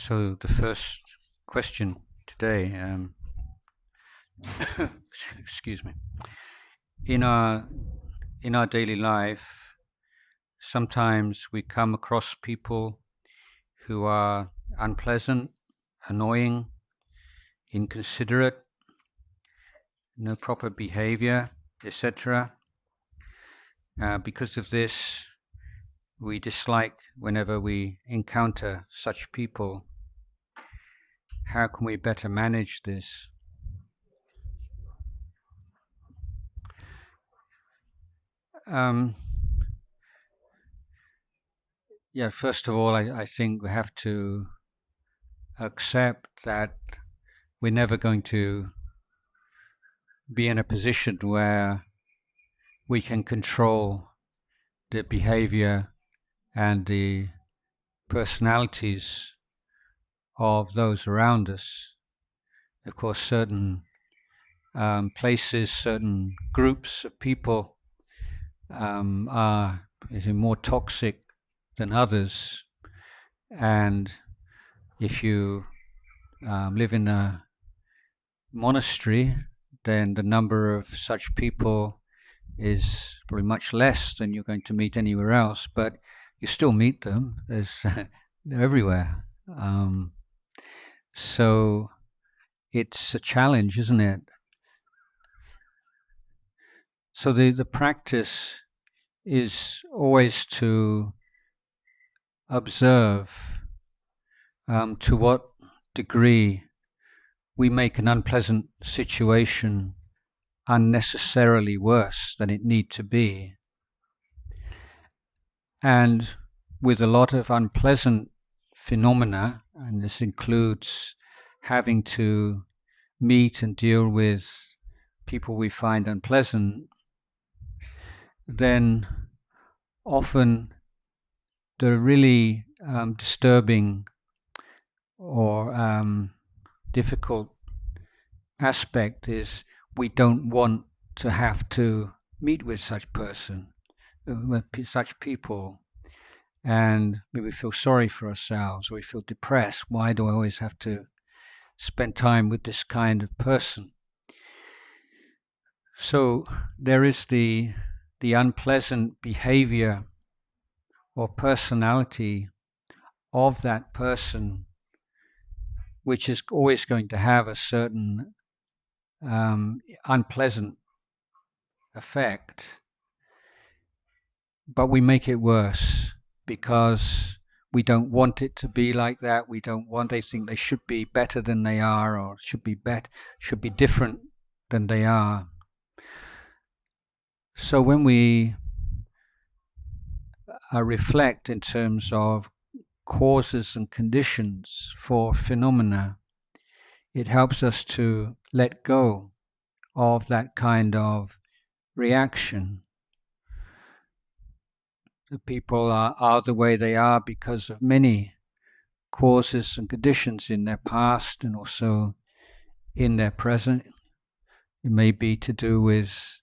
So the first question today, excuse me, in our daily life, sometimes we come across people who are unpleasant, annoying, inconsiderate, no proper behavior, etc. Because of this, we dislike whenever we encounter such people. How can we better manage this? First of all, I think we have to accept that we're never going to be in a position where we can control the behavior and the personalities of those around us. Of course, certain places, certain groups of people are more toxic than others, and if you live in a monastery, then the number of such people is probably much less than you're going to meet anywhere else, but you still meet them. They're everywhere. So it's a challenge, isn't it? So the practice is always to observe to what degree we make an unpleasant situation unnecessarily worse than it need to be. And with a lot of unpleasant phenomena, and this includes having to meet and deal with people we find unpleasant, then often the really disturbing or difficult aspect is we don't want to have to meet with such people, and we feel sorry for ourselves, or we feel depressed. Why do I always have to spend time with this kind of person? So there is the unpleasant behavior or personality of that person, which is always going to have a certain unpleasant effect, but we make it worse because we don't want it to be like that. They think they should be better than they are, or should be different than they are. So when we reflect in terms of causes and conditions for phenomena, it helps us to let go of that kind of reaction. The people are the way they are because of many causes and conditions in their past and also in their present. It may be to do with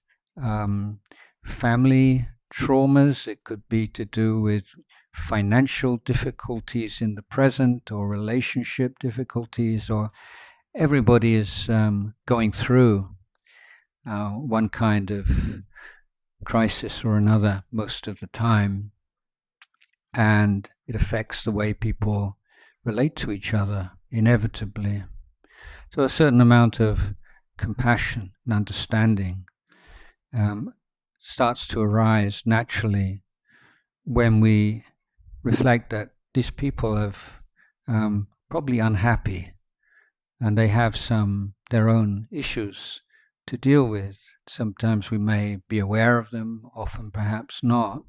family traumas, it could be to do with financial difficulties in the present, or relationship difficulties, or everybody is going through one kind of crisis or another most of the time, and it affects the way people relate to each other inevitably. So a certain amount of compassion and understanding starts to arise naturally when we reflect that these people are probably unhappy and they have their own issues to deal with. Sometimes we may be aware of them, often perhaps not.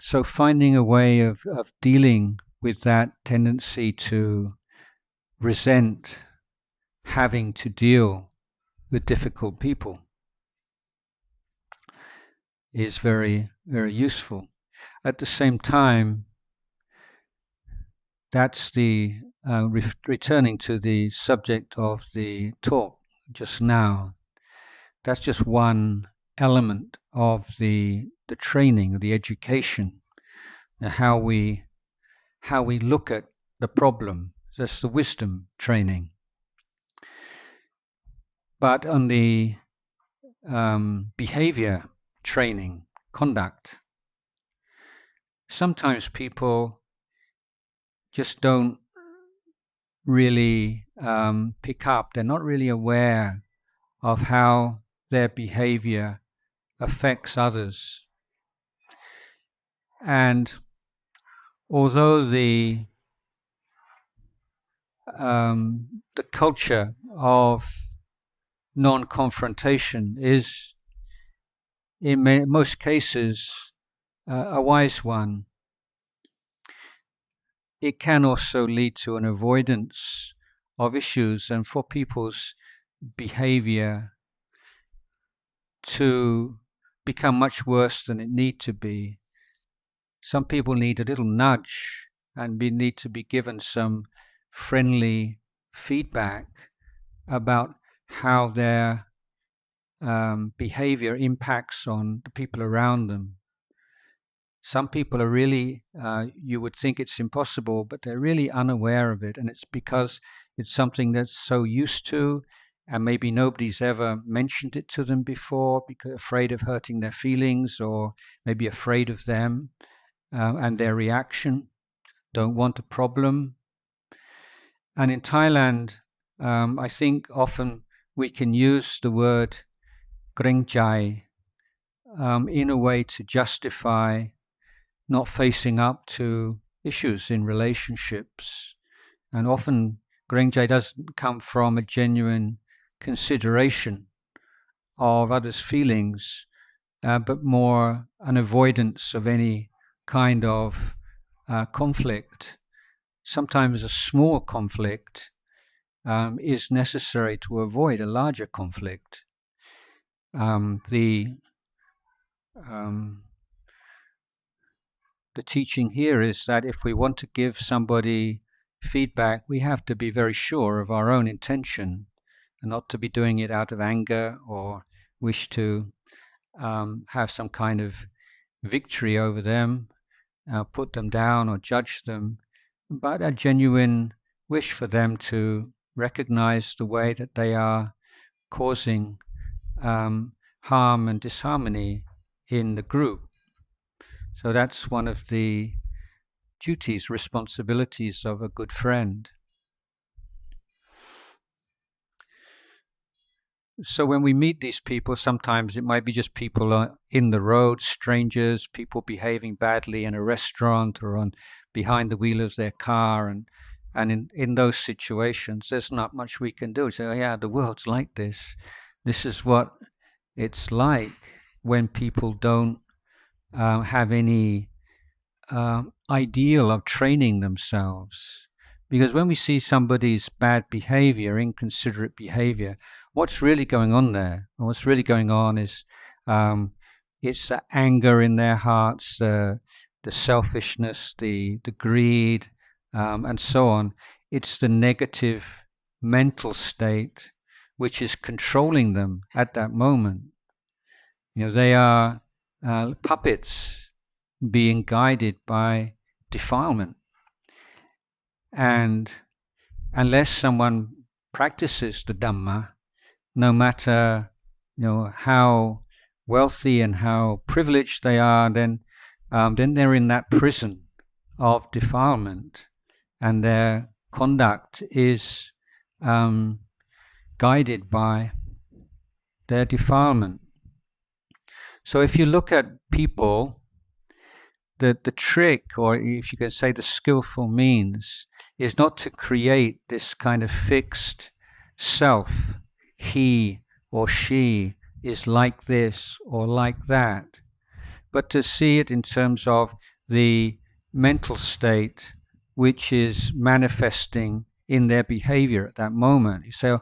So finding a way of dealing with that tendency to resent having to deal with difficult people is very, very useful. At the same time, that's the returning to the subject of the talk just now. That's just one element of the training, of the education, how we how we look at the problem. That's the wisdom training. But on the behavior training, conduct, sometimes people just don't really pick up. They're not really aware of how their behavior affects others. And although the culture of non-confrontation is, in most cases, a wise one, it can also lead to an avoidance of issues and for people's behavior to become much worse than it need to be. Some people need a little nudge and need to be given some friendly feedback about how their behavior impacts on the people around them. Some people are really, you would think it's impossible, but they're really unaware of it, and it's because it's something that's so used to, and maybe nobody's ever mentioned it to them before because afraid of hurting their feelings, or maybe afraid of them and their reaction, don't want a problem. And in Thailand, I think often we can use the word greng jai in a way to justify not facing up to issues in relationships. And often greng jai doesn't come from a genuine consideration of others' feelings, but more an avoidance of any kind of conflict. Sometimes a small conflict is necessary to avoid a larger conflict. The teaching here is that if we want to give somebody feedback, we have to be very sure of our own intention and not to be doing it out of anger or wish to have some kind of victory over them, put them down or judge them, but a genuine wish for them to recognize the way that they are causing harm and disharmony in the group. So that's one of the duties, responsibilities of a good friend. So when we meet these people, sometimes it might be just people in the road, strangers, people behaving badly in a restaurant or behind the wheel of their car, and in those situations, there's not much we can do. So yeah, the world's like this. This is what it's like when people don't have any ideal of training themselves. Because when we see somebody's bad behavior, inconsiderate behavior, what's really going on there? And what's really going on is it's the anger in their hearts, the selfishness, the greed, and so on. It's the negative mental state which is controlling them at that moment. They are puppets being guided by defilement. And unless someone practices the Dhamma, no matter how wealthy and how privileged they are, then they're in that prison of defilement, and their conduct is guided by their defilement. So if you look at people, the trick, or if you can say the skillful means, is not to create this kind of fixed self. He or she is like this or like that, but to see it in terms of the mental state which is manifesting in their behavior at that moment. You say,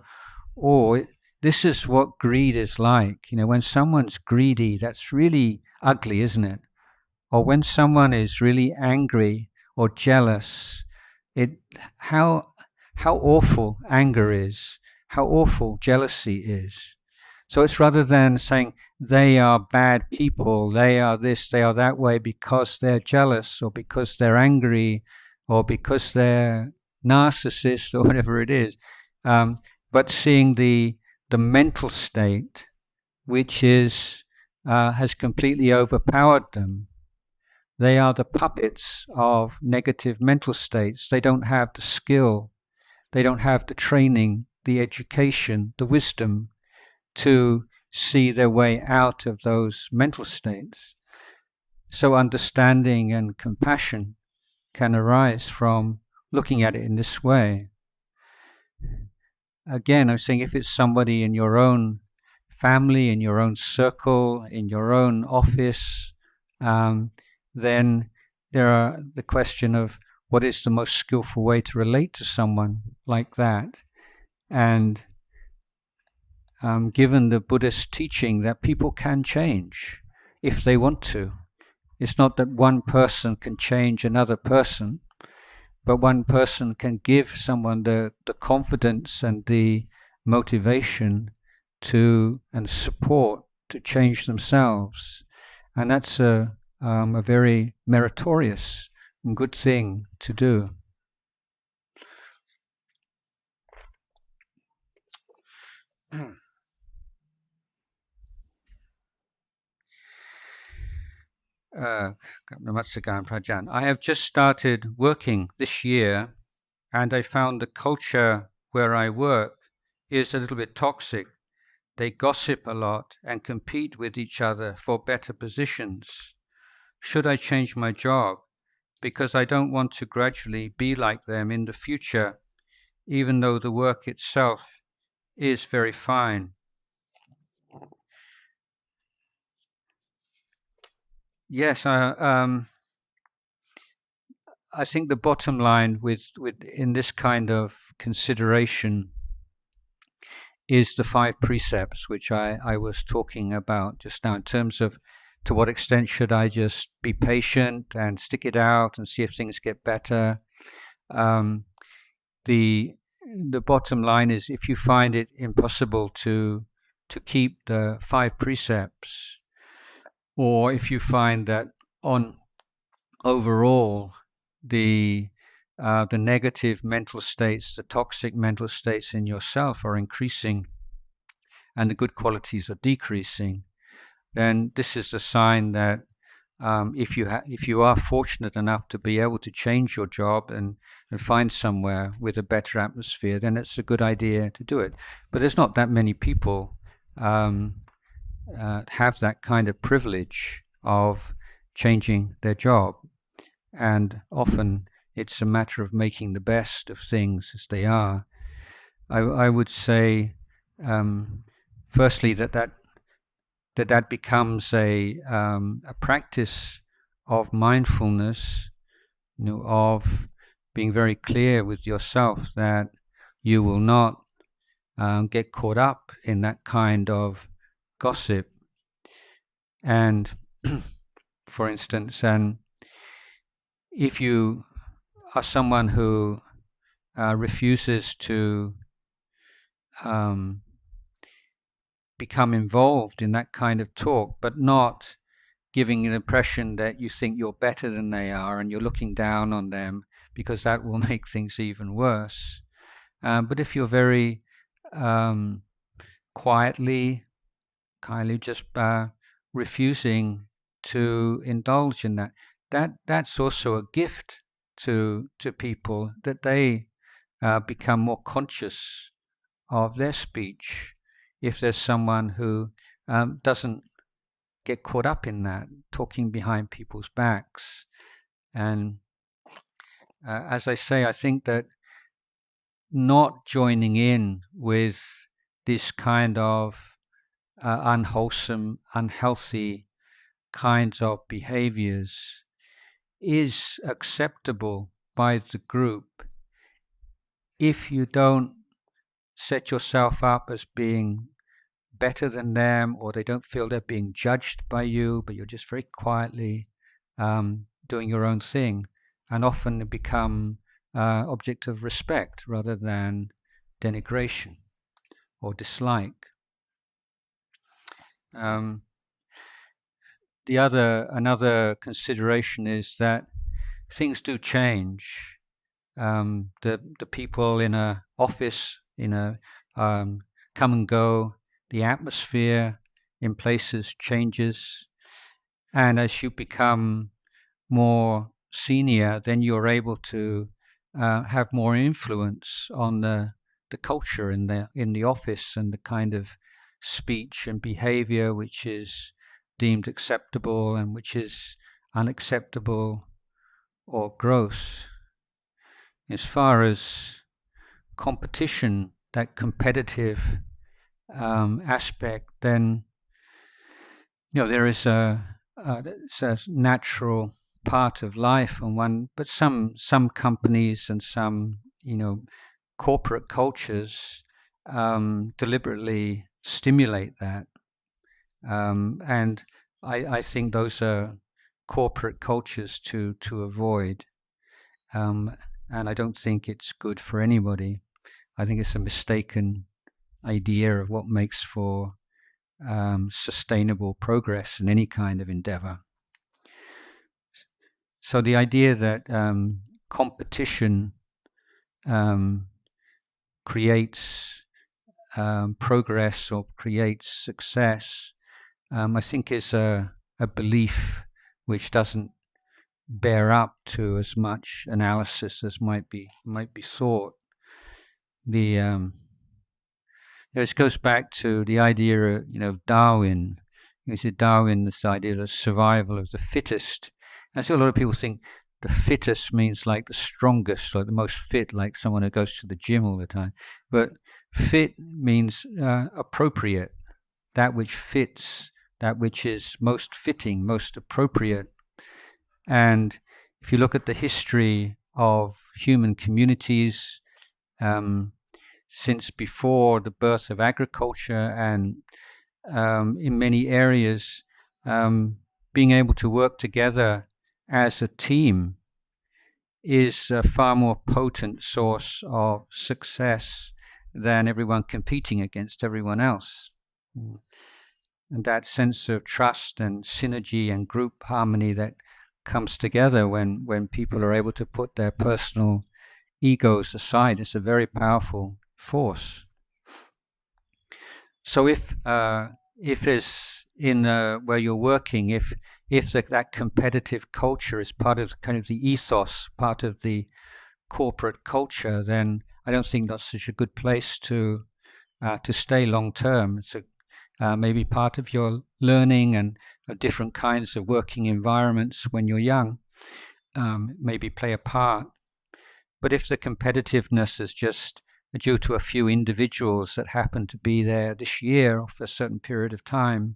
oh, this is what greed is like. When someone's greedy, that's really ugly, isn't it? Or when someone is really angry or jealous, how awful anger is, how awful jealousy is. So it's rather than saying they are bad people, they are this, they are that way because they're jealous or because they're angry or because they're narcissists or whatever it is, but seeing the mental state which is has completely overpowered them. They are the puppets of negative mental states. They don't have the skill, they don't have the training, the education, the wisdom to see their way out of those mental states. So understanding and compassion can arise from looking at it in this way. Again, I'm saying if it's somebody in your own family, in your own circle, in your own office, then there are the question of what is the most skillful way to relate to someone like that. And given the Buddhist teaching that people can change if they want to. It's not that one person can change another person, but one person can give someone the confidence and the motivation to and support to change themselves. And that's a very meritorious and good thing to do. Namaskaram, Prajan. I have just started working this year, and I found the culture where I work is a little bit toxic. They gossip a lot and compete with each other for better positions. Should I change my job? Because I don't want to gradually be like them in the future, even though the work itself is very fine. Yes, I think the bottom line with in this kind of consideration is the 5 precepts which I was talking about just now, in terms of to what extent should I just be patient and stick it out and see if things get better. The bottom line is, if you find it impossible to keep the 5 precepts, or if you find that on overall the negative mental states, the toxic mental states in yourself are increasing and the good qualities are decreasing, then this is the sign that if you are fortunate enough to be able to change your job and find somewhere with a better atmosphere, then it's a good idea to do it. But there's not that many people have that kind of privilege of changing their job, and often it's a matter of making the best of things as they are. I would say, firstly, that becomes a practice of mindfulness, of being very clear with yourself that you will not get caught up in that kind of gossip. And for instance, if you are someone who refuses to become involved in that kind of talk, but not giving an impression that you think you're better than they are and you're looking down on them, because that will make things even worse. But if you're very kindly just refusing to indulge in that's also a gift to people, that they become more conscious of their speech. If there's someone who doesn't get caught up in that, talking behind people's backs. And as I say, I think that not joining in with this kind of unwholesome, unhealthy kinds of behaviors is acceptable by the group if you don't set yourself up as being better than them, or they don't feel they're being judged by you, but you're just very quietly doing your own thing, and often become object of respect rather than denigration or dislike. Another consideration is that things do change, the people in a office, in a come and go, the atmosphere in places changes, and as you become more senior, then you're able to have more influence on the culture in the office and the kind of speech and behavior which is deemed acceptable and which is unacceptable or gross. As far as competition, that competitive aspect, then there is it's a natural part of life, but some companies and some corporate cultures deliberately stimulate that, and I think those are corporate cultures to avoid, and I don't think it's good for anybody. I think it's a mistaken idea of what makes for sustainable progress in any kind of endeavor. So the idea that competition creates progress or creates success, I think is a belief which doesn't bear up to as much analysis as might be thought. This goes back to the idea of Darwin. You see, Darwin, this idea of the survival of the fittest. And so a lot of people think the fittest means like the strongest, like the most fit, like someone who goes to the gym all the time. But fit means appropriate, that which fits, that which is most fitting, most appropriate. And if you look at the history of human communities, since before the birth of agriculture, and in many areas, being able to work together as a team is a far more potent source of success than everyone competing against everyone else. And that sense of trust and synergy and group harmony that comes together when people are able to put their personal egos aside, it's a very powerful force. So if there's in where you're working, if that competitive culture is part of kind of the ethos, part of the corporate culture, then I don't think that's such a good place to stay long term. It's maybe part of your learning and different kinds of working environments when you're young, maybe play a part. But if the competitiveness is just due to a few individuals that happen to be there this year or for a certain period of time,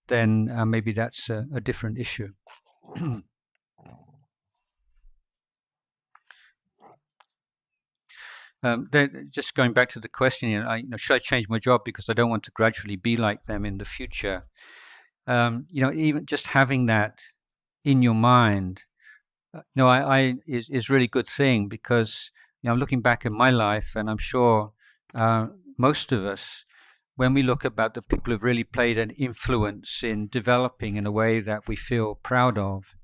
then maybe that's a different issue. Just going back to the question, should I change my job because I don't want to gradually be like them in the future? Even just having that in your mind, is really good thing, because I'm looking back at my life, and I'm sure most of us, when we look about the people who've really played an influence in developing in a way that we feel proud of,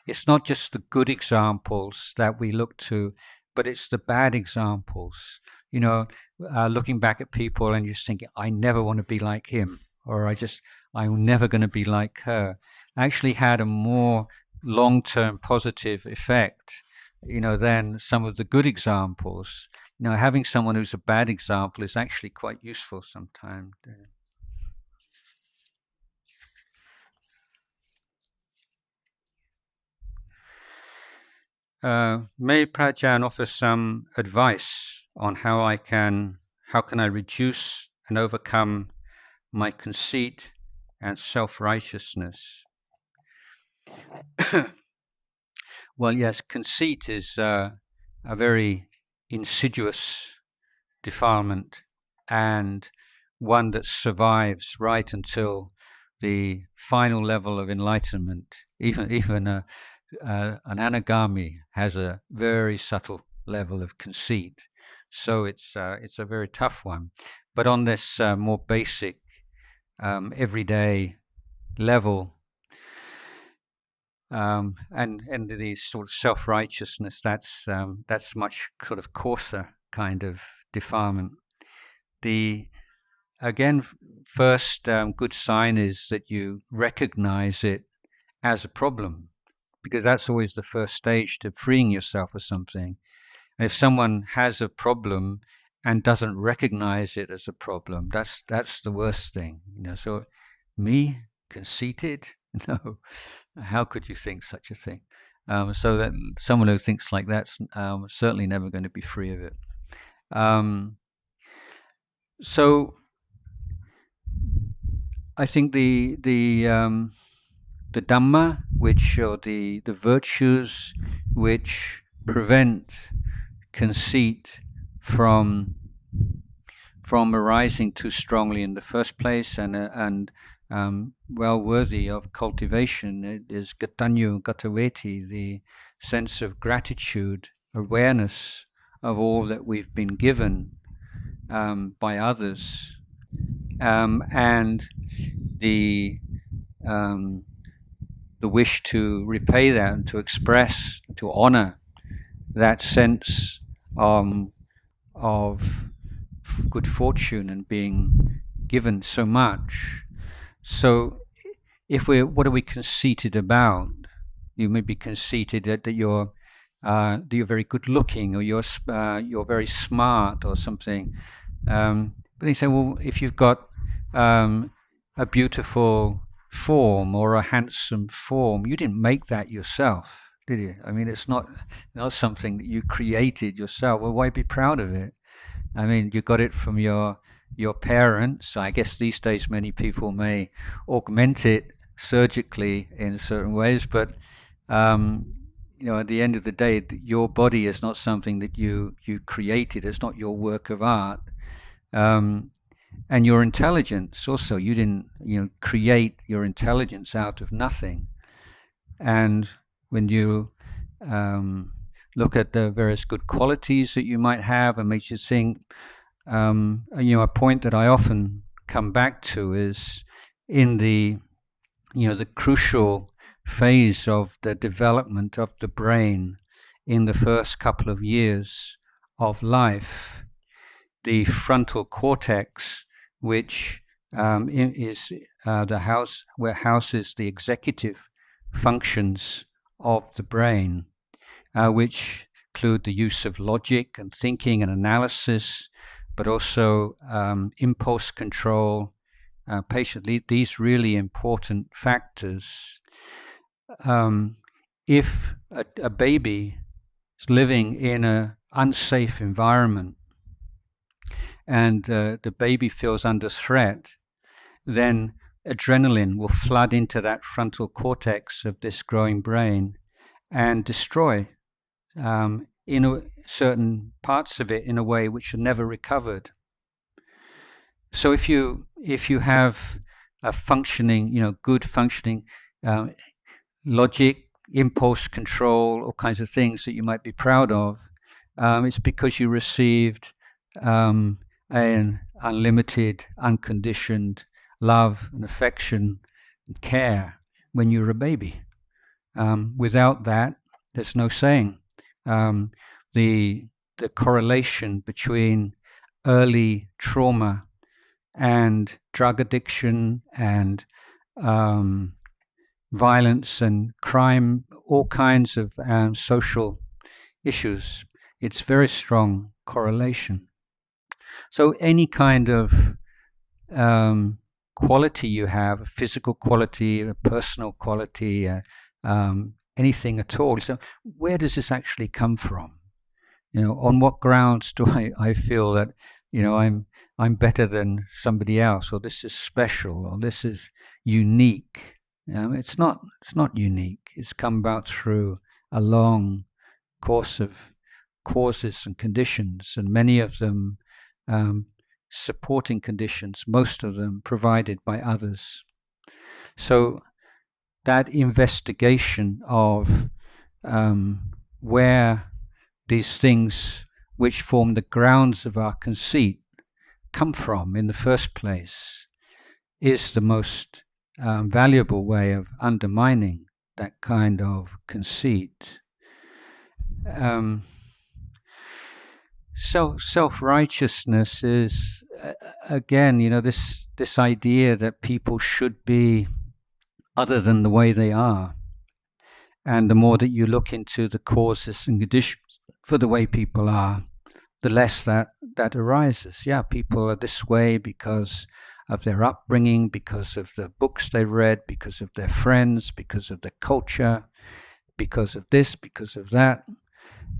it's not just the good examples that we look to, but it's the bad examples. Looking back at people and you're just thinking, I never want to be like him, or I'm never going to be like her, actually had a more long-term positive effect, than some of the good examples. Having someone who's a bad example is actually quite useful sometimes. May Prajan offer some advice on how can I reduce and overcome my conceit and self-righteousness? Well, yes, conceit is a very insidious defilement, and one that survives right until the final level of enlightenment. Even an anagami has a very subtle level of conceit, so it's a very tough one. But on this more basic, everyday level, and the sort of self-righteousness, that's much sort of coarser kind of defilement. First good sign is that you recognize it as a problem, because that's always the first stage to freeing yourself of something. And if someone has a problem and doesn't recognize it as a problem, that's the worst thing. So me, conceited? No. How could you think such a thing? So that someone who thinks like that's certainly never going to be free of it. So I think the Dhamma, which or the virtues which prevent conceit from arising too strongly in the first place, and well worthy of cultivation, it is gatanyo gataveti, the sense of gratitude, awareness of all that we've been given by others, and the wish to repay that and to express, to honor that sense of good fortune and being given so much. So what are we conceited about? You may be conceited that you're very good looking, or you're very smart or something. But they say, well, if you've got a beautiful form or a handsome form, you didn't make that yourself, did you? I mean, it's not something that you created yourself. Well, why be proud of it? I mean, you got it from your parents. I guess these days many people may augment it surgically in certain ways, but at the end of the day, your body is not something that you created. It's not your work of art. And your intelligence also, you didn't create your intelligence out of nothing. And when you look at the various good qualities that you might have, and makes you think, a point that I often come back to is in the crucial phase of the development of the brain in the first couple of years of life, the frontal cortex, which is the house where houses the executive functions of the brain, which include the use of logic and thinking and analysis, but also impulse control, patiently, these really important factors. If a baby is living in an unsafe environment and the baby feels under threat, then adrenaline will flood into that frontal cortex of this growing brain and destroy certain parts of it in a way which are never recovered. So if you have a functioning, good functioning logic, impulse control, all kinds of things that you might be proud of, it's because you received an unlimited, unconditioned love and affection and care when you were a baby. Without that, there's no saying. The correlation between early trauma and drug addiction and violence and crime, all kinds of social issues, it's very strong correlation. So any kind of quality you have, a physical quality, a personal quality, anything at all. So where does this actually come from? On what grounds do I feel that I'm better than somebody else, or this is special, or this is unique? It's not unique. It's come about through a long course of causes and conditions, and many of them supporting conditions, most of them provided by others. So that investigation of where these things which form the grounds of our conceit come from in the first place is the most valuable way of undermining that kind of conceit. So self-righteousness is again, this idea that people should be other than the way they are. And the more that you look into the causes and conditions for the way people are, the less that arises. Yeah, people are this way because of their upbringing, because of the books they've read, because of their friends, because of their culture, because of this, because of that.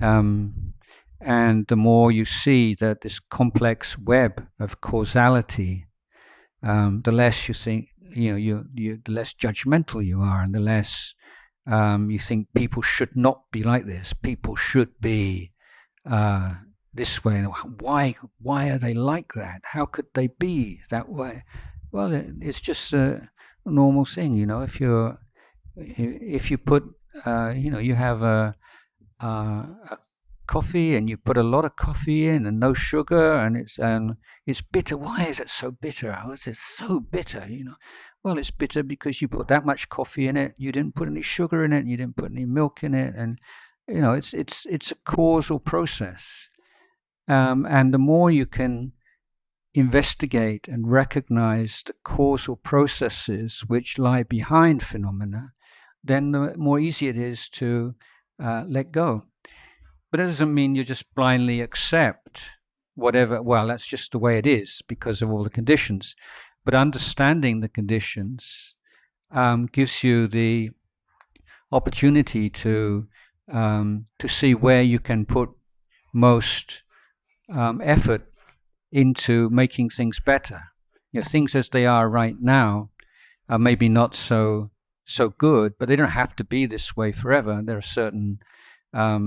And the more you see that this complex web of causality, the less you think, the less judgmental you are, and the less you think people should not be like this. People should be this way. Why are they like that? How could they be that way? Well, it's just a normal thing, If you put, you have a coffee and you put a lot of coffee in and no sugar, and it's bitter. Why is it so bitter? Oh, it's so bitter, Well, it's bitter because you put that much coffee in it. You didn't put any sugar in it. You didn't put any milk in it, and it's a causal process. And the more you can investigate and recognize the causal processes which lie behind phenomena, then the more easy it is to let go. But it doesn't mean you just blindly accept whatever. Well, that's just the way it is because of all the conditions. But understanding the conditions gives you the opportunity to see where you can put most effort into making things better. Things as they are right now are maybe not so good, but they don't have to be this way forever. There are certain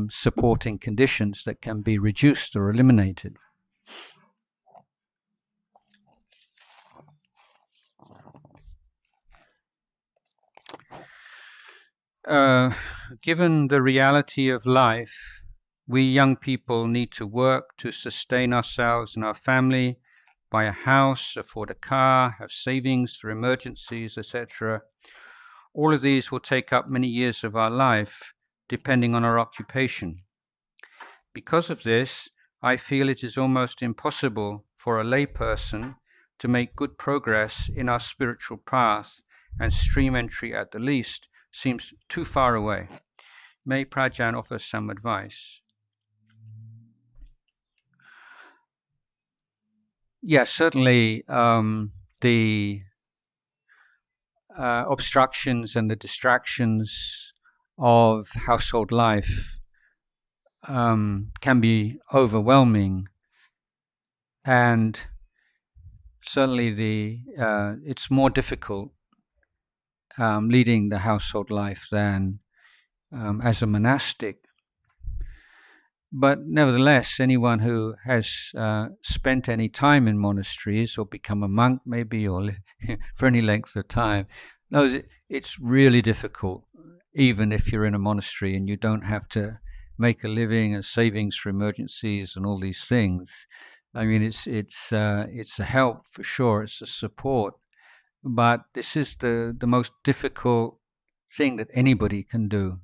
supporting conditions that can be reduced or eliminated. Given the reality of life, we young people need to work to sustain ourselves and our family, buy a house, afford a car, have savings for emergencies, etc. All of these will take up many years of our life, depending on our occupation. Because of this, I feel it is almost impossible for a layperson to make good progress in our spiritual path, and stream entry at the least seems too far away. May Prajan offer some advice? Yeah, certainly the obstructions and the distractions of household life can be overwhelming, and certainly it's more difficult leading the household life than as a monastic. But nevertheless, anyone who has spent any time in monasteries or become a monk maybe, or for any length of time, knows it's really difficult, even if you're in a monastery and you don't have to make a living and savings for emergencies and all these things. I mean, it's a help for sure, it's a support, but this is the most difficult thing that anybody can do.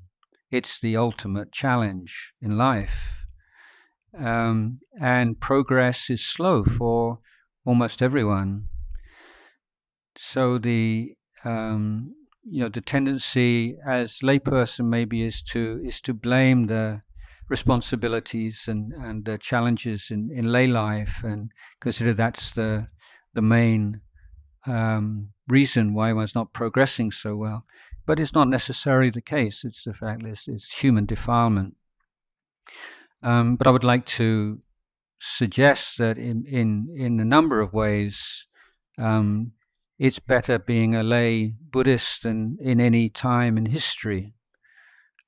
It's the ultimate challenge in life. And progress is slow for almost everyone. So the tendency as layperson maybe is to blame the responsibilities and the challenges in lay life, and consider that's the main reason why one's not progressing so well. But it's not necessarily the case. It's the fact that it's human defilement. But I would like to suggest that in a number of ways, it's better being a lay Buddhist than in any time in history.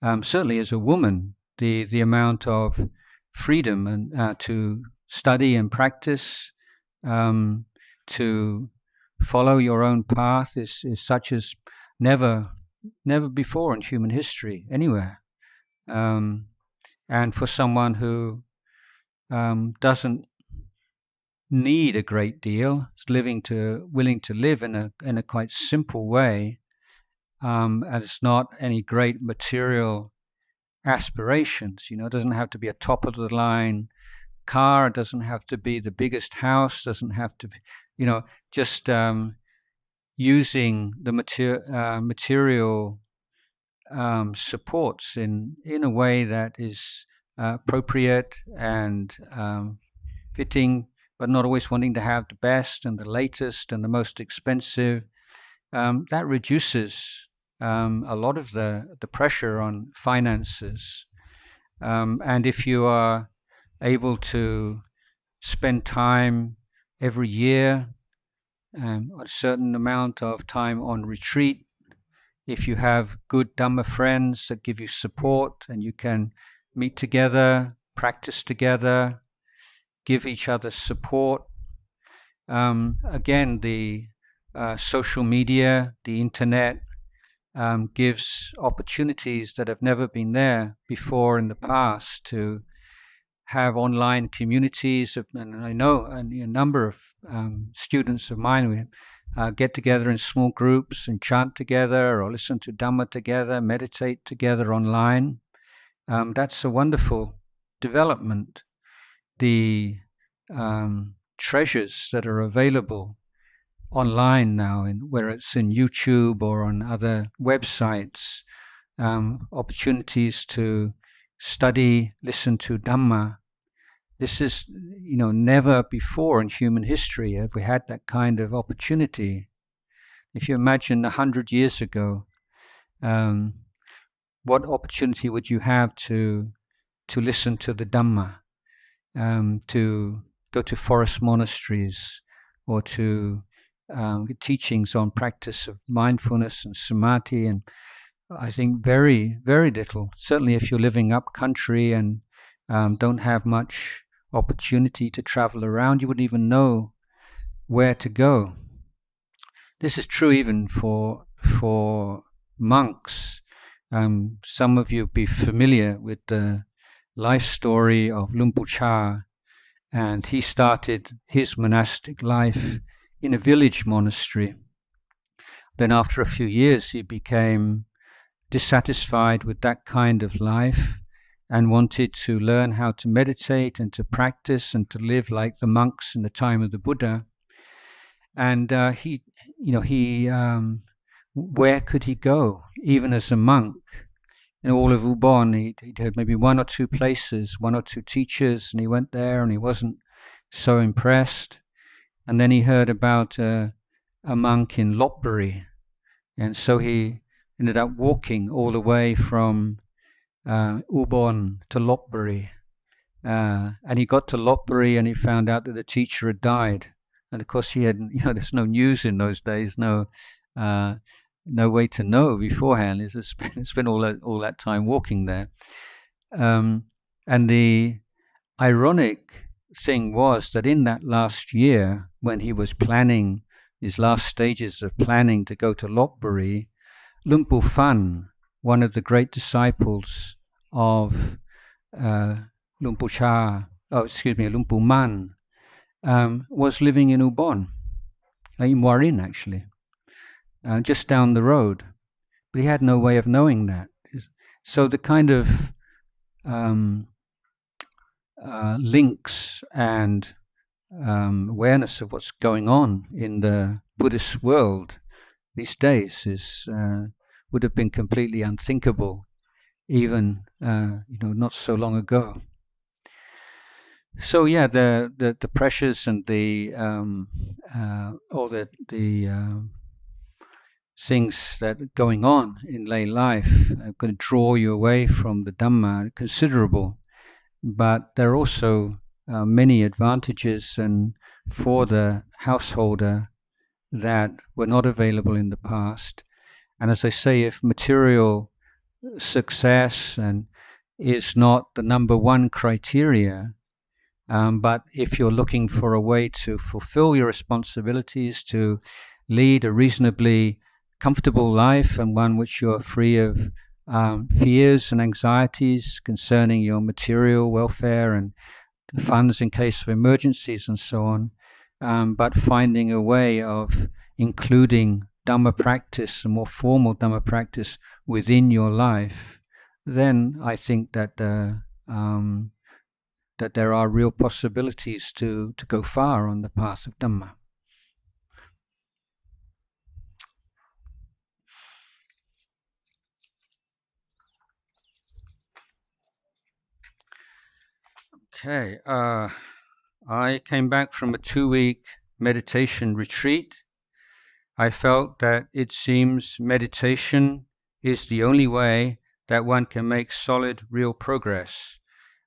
Certainly as a woman, the amount of freedom and to study and practice, to follow your own path is such as never before in human history anywhere. And for someone who doesn't need a great deal, is willing to live in a quite simple way, and it's not any great material aspirations. It doesn't have to be a top of the line car. It doesn't have to be the biggest house. Doesn't have to be, just using the material supports in a way that is appropriate and fitting, but not always wanting to have the best and the latest and the most expensive. That reduces a lot of the pressure on finances. And if you are able to spend time every year, a certain amount of time on retreat, if you have good Dhamma friends that give you support and you can meet together, practice together, give each other support. Again, the social media, the internet, gives opportunities that have never been there before in the past to have online communities. And I know a number of students of mine, we get together in small groups and chant together or listen to Dhamma together, meditate together online. That's a wonderful development. The treasures that are available online now, whether it's in YouTube or on other websites, opportunities to study, listen to Dhamma. This is, never before in human history have we had that kind of opportunity. If you imagine 100 years ago, what opportunity would you have to listen to the Dhamma, to go to forest monasteries, or to teachings on practice of mindfulness and samadhi? And I think very, very little. Certainly if you're living up country and don't have much opportunity to travel around, you wouldn't even know where to go. This is true even for monks. Some of you will be familiar with the life story of Lumpucha, and he started his monastic life in a village monastery. Then after a few years he became dissatisfied with that kind of life and wanted to learn how to meditate and to practice and to live like the monks in the time of the Buddha. And where could he go, even as a monk? In all of Ubon, he'd had maybe one or two places, one or two teachers, and he went there and he wasn't so impressed. And then he heard about a monk in Lopburi, and so he ended up walking all the way from Ubon to Lopburi. And he got to Lopburi and he found out that the teacher had died. And of course he had, there's no news in those days, no way to know beforehand. He's spent all that time walking there. And the ironic thing was that in that last year, when he was planning his last stages of planning to go to Lopburi, Lumpu Fan, one of the great disciples of Lumpu Man, was living in Ubon, in Warin actually, just down the road. But he had no way of knowing that. So the kind of links and awareness of what's going on in the Buddhist world these days would have been completely unthinkable even not so long ago. So yeah, the pressures and all the things that are going on in lay life are going to draw you away from the Dhamma, considerable. But there are also many advantages and for the householder that were not available in the past. And as I say, if material success is not the number one criteria, but if you're looking for a way to fulfill your responsibilities, to lead a reasonably comfortable life and one which you're free of fears and anxieties concerning your material welfare and funds in case of emergencies and so on, but finding a way of including Dhamma practice, a more formal Dhamma practice within your life, then I think that that there are real possibilities to go far on the path of Dhamma. Okay, I came back from a 2-week meditation retreat. I felt that it seems meditation is the only way that one can make solid, real progress,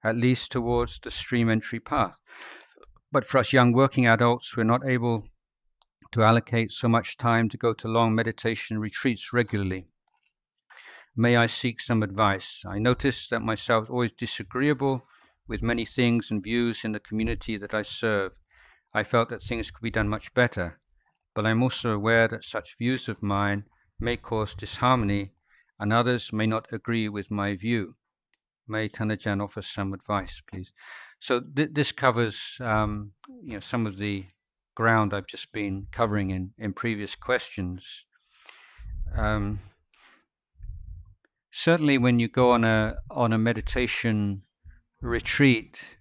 at least towards the stream entry path. But for us young working adults, we're not able to allocate so much time to go to long meditation retreats regularly. May I seek some advice? I notice that myself is always disagreeable with many things and views in the community that I serve. I felt that things could be done much better, but I'm also aware that such views of mine may cause disharmony and others may not agree with my view. May Thanajan offer some advice, please. So this covers some of the ground I've just been covering in previous questions. Certainly when you go on a meditation retreat,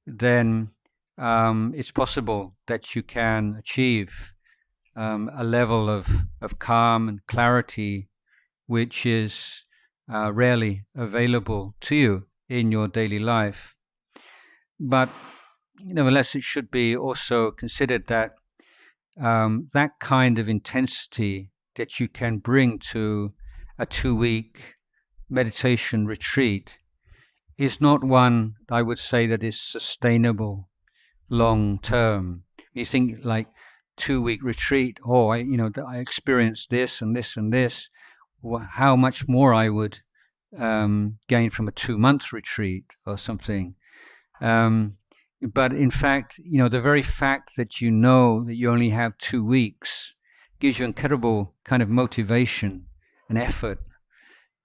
then it's possible that you can achieve a level of calm and clarity which is rarely available to you in your daily life. But nevertheless, it should be also considered that that kind of intensity that you can bring to a 2-week meditation retreat is not one, I would say, that is sustainable long term. You think like 2-week retreat, I experienced this and this and this, how much more I would gain from a 2-month retreat or something. But in fact, the very fact that you know that you only have 2 weeks gives you incredible kind of motivation and effort.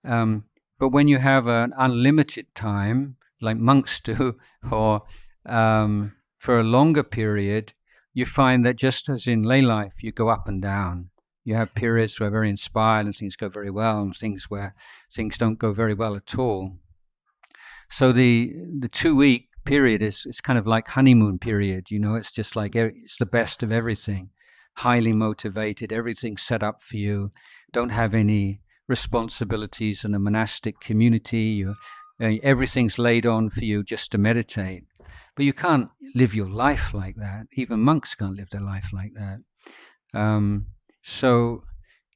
But when you have an unlimited time, like monks do, or for a longer period, you find that just as in lay life, you go up and down. You have periods where very inspired and things go very well, and things where things don't go very well at all. So the 2-week period is kind of like honeymoon period. It's just like it's the best of everything. Highly motivated, everything's set up for you. Don't have any responsibilities in a monastic community. Everything's laid on for you just to meditate. But you can't live your life like that. Even monks can't live their life like that. So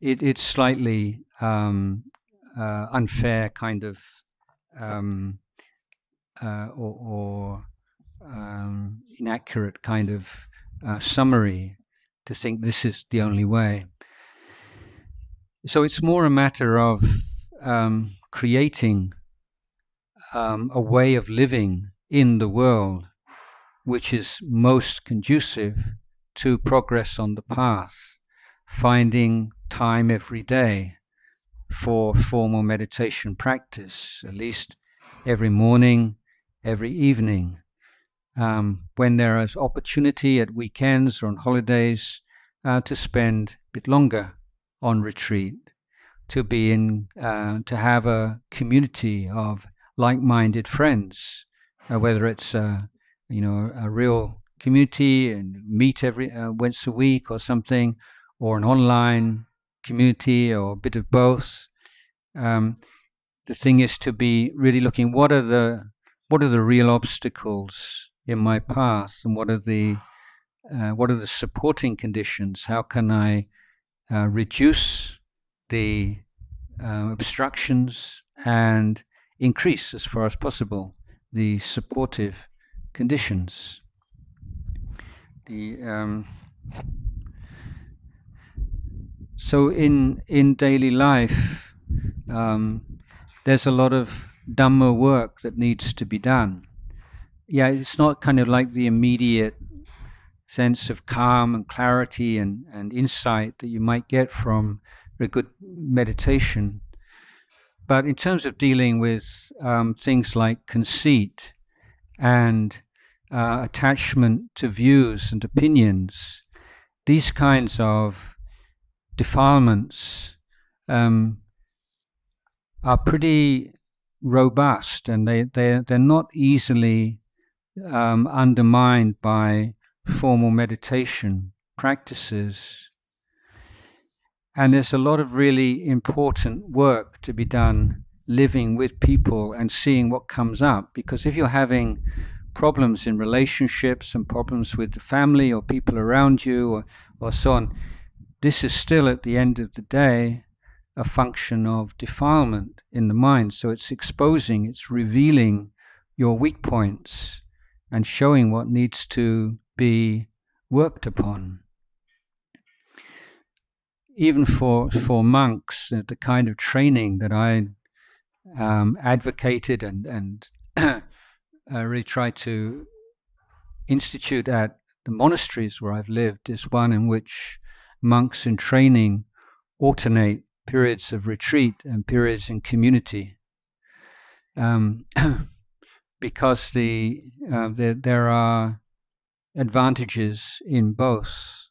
it's slightly unfair kind of or inaccurate kind of summary to think this is the only way. So it's more a matter of creating a way of living in the world which is most conducive to progress on the path, finding time every day for formal meditation practice, at least every morning, every evening. When there is opportunity at weekends or on holidays, to spend a bit longer on retreat, to be to have a community of like-minded friends, whether it's a real community and meet every once a week or something, or an online community, or a bit of both. The thing is to be really looking what are the real obstacles in my path, and what are the supporting conditions. How can I reduce the obstructions and increase as far as possible the supportive conditions. So in daily life, there's a lot of Dhamma work that needs to be done. Yeah, it's not kind of like the immediate sense of calm and clarity and insight that you might get from a good meditation. But in terms of dealing with things like conceit and attachment to views and opinions, these kinds of defilements are pretty robust, and they're not easily undermined by formal meditation practices. And there's a lot of really important work to be done living with people and seeing what comes up, because if you're having problems in relationships and problems with the family or people around you or so on, this is still at the end of the day a function of defilement in the mind. So it's exposing, it's revealing your weak points and showing what needs to be worked upon. Even for monks, the kind of training that I advocated and really tried to institute at the monasteries where I've lived is one in which monks in training alternate periods of retreat and periods in community, because there are advantages in both.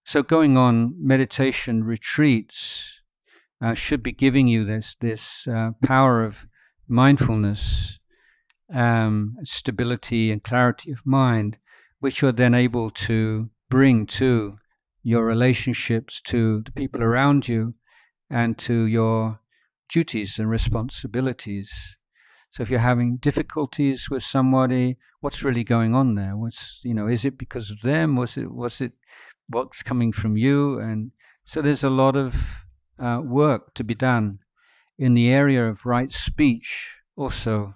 So going on meditation retreats should be giving you this power of mindfulness, stability and clarity of mind, which you're then able to bring to your relationships, to the people around you, and to your duties and responsibilities. So if you're having difficulties with somebody, what's really going on there? Is it because of them? Was it what's coming from you? And so there's a lot of work to be done in the area of right speech also.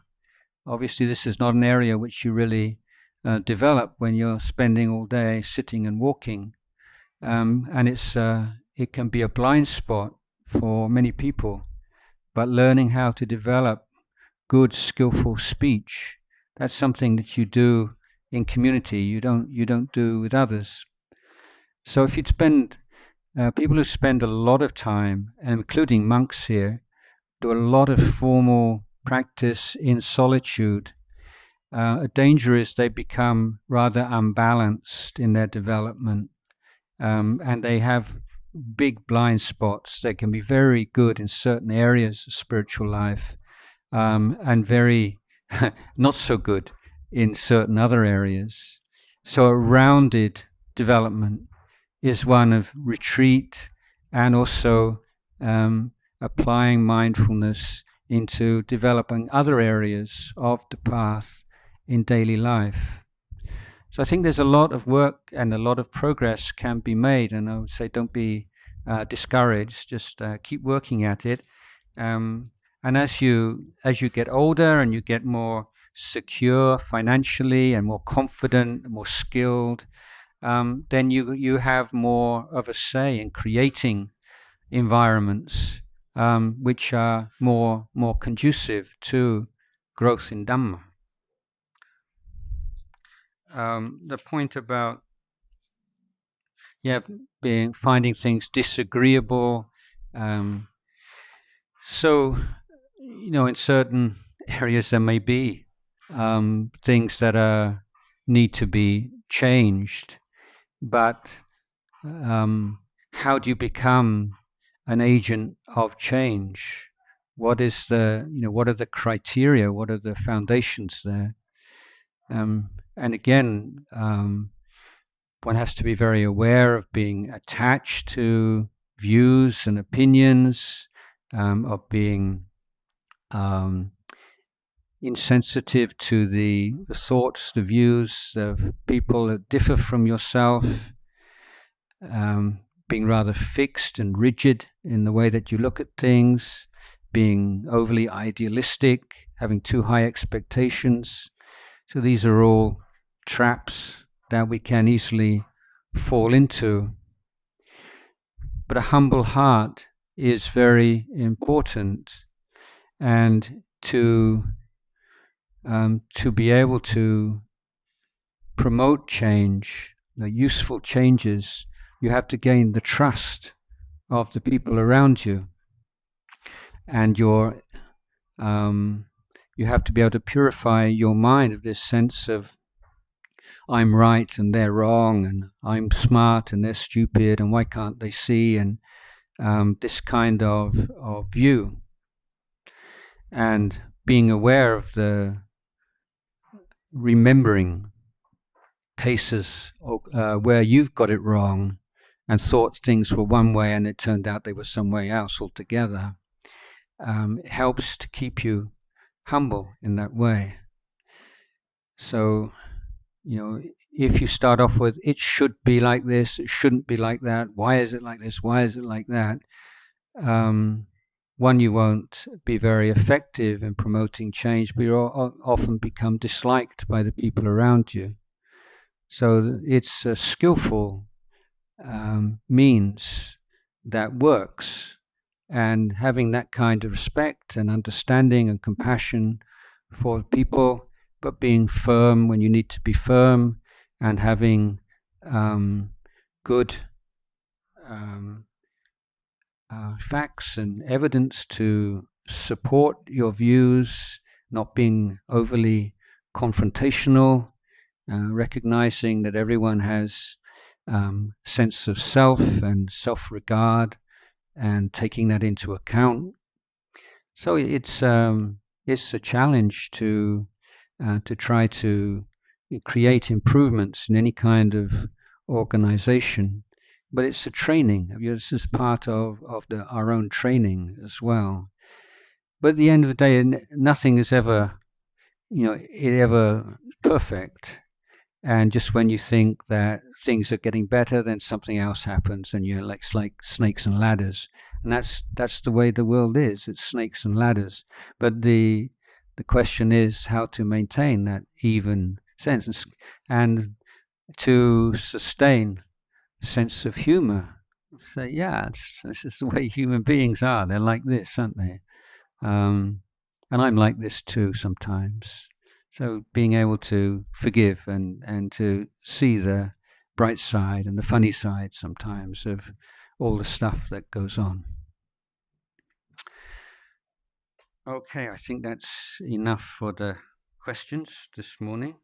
Obviously, this is not an area which you really develop when you're spending all day sitting and walking, and it can be a blind spot for many people. But learning how to develop good, skillful speech, that's something that you do in community. You don't do with others. So if you'd spend people who spend a lot of time, including monks here, do a lot of formal practice in solitude, a danger is they become rather unbalanced in their development, and they have big blind spots. They can be very good in certain areas of spiritual life, and very not so good in certain other areas. So a rounded development is one of retreat and also applying mindfulness into developing other areas of the path in daily life. So I think there's a lot of work and a lot of progress can be made, and I would say don't be discouraged, just keep working at it. And as you get older and you get more secure financially and more confident, more skilled, then you have more of a say in creating environments which are more conducive to growth in Dhamma. The point about finding things disagreeable. So in certain areas there may be things that need to be changed, but how do you become an agent of change? What are the criteria? What are the foundations there? And again, one has to be very aware of being attached to views and opinions, of being insensitive to the thoughts, the views of people that differ from yourself, being rather fixed and rigid in the way that you look at things, being overly idealistic, having too high expectations. So these are all traps that we can easily fall into. But a humble heart is very important, and to be able to promote change, useful changes, you have to gain the trust of the people around you, and you have to be able to purify your mind of this sense of I'm right and they're wrong, and I'm smart and they're stupid, and why can't they see, and this kind of view. And being aware of the remembering cases where you've got it wrong and thought things were one way and it turned out they were some way else altogether, it helps to keep you humble in that way. So, if you start off with, it should be like this, it shouldn't be like that, why is it like this, why is it like that, one, you won't be very effective in promoting change, but you often become disliked by the people around you. So it's a skillful means that works, and having that kind of respect and understanding and compassion for people, but being firm when you need to be firm, and having good facts and evidence to support your views, not being overly confrontational, recognizing that everyone has sense of self and self-regard, and taking that into account. So it's a challenge to try to create improvements in any kind of organization, but it's a training. This is part of our own training as well. But at the end of the day, nothing is ever, ever perfect. And just when you think that things are getting better, then something else happens, and you're like snakes and ladders. And that's the way the world is. It's snakes and ladders. But the question is how to maintain that even sense and to sustain a sense of humor. Say, this is the way human beings are. They're like this, aren't they? And I'm like this too sometimes. So being able to forgive and to see the bright side and the funny side sometimes of all the stuff that goes on. Okay, I think that's enough for the questions this morning.